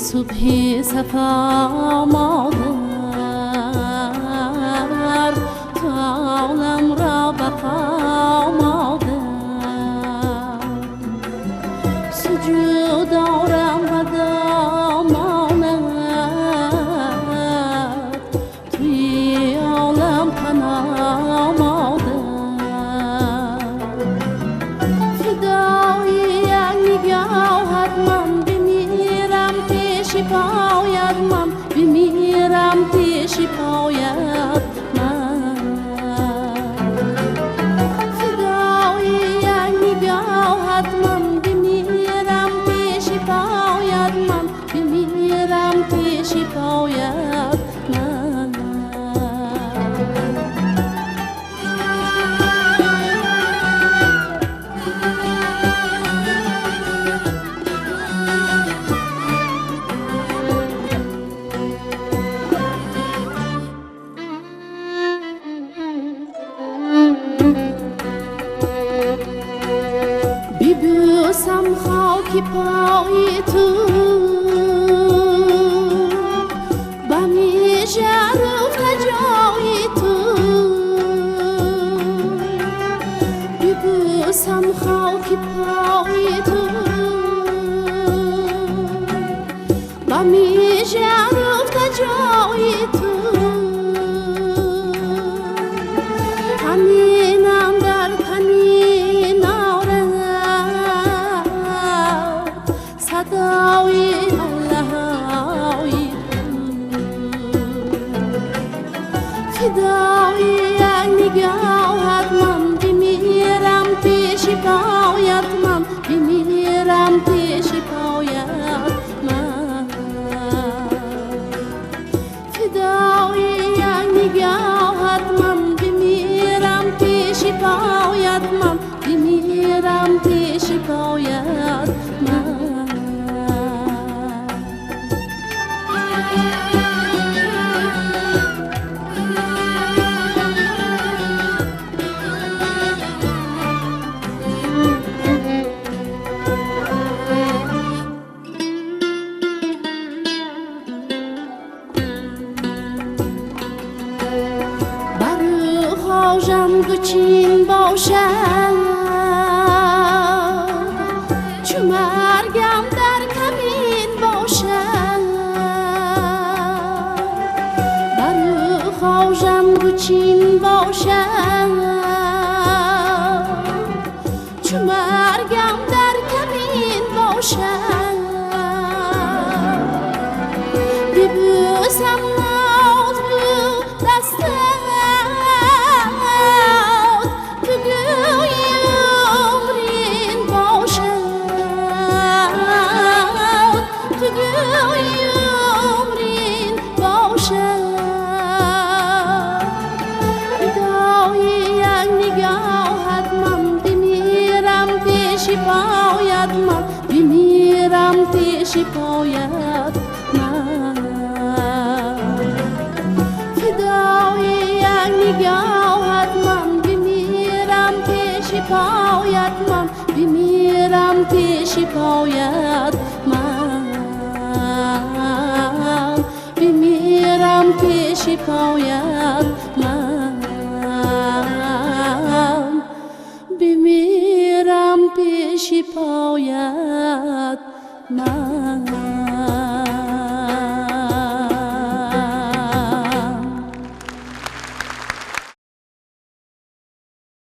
صبحی صفا مادر تو عالم را بقا مادر سجود دارم و دامانت توی عالم پناه مادر فدای یک نگاهت من بمیرم پیش پایت من بمیرم پیش پایت من فدای یک نگاهت من بمیرم پیش پایت من بمیرم پیش پایت من ببوسم خاک پای تو بمیشه رفت جای تو ببوسم خاک پای تو بمیشه رفت جای تو تنینم در تنین صدای اللهی فدای یک نگاهت من بمیرم پیش پایت من بمیرم پیش پایت من فدای یک نگاهت من بمیرم پیش پایت من بمیرم پیش پایت من خواجم گچین باشد چو مرگم در کمین باشد برو خواجم گچین باشد چو مرگم در کمین باشد ببوسم ناز دستت پایت من بمیرم پیش پایت من فدای یک نگاهت من بمیرم پیش پایت من بمیرم پیش پایت من بمیرم پیش پایت من بمیرم پیش پایت من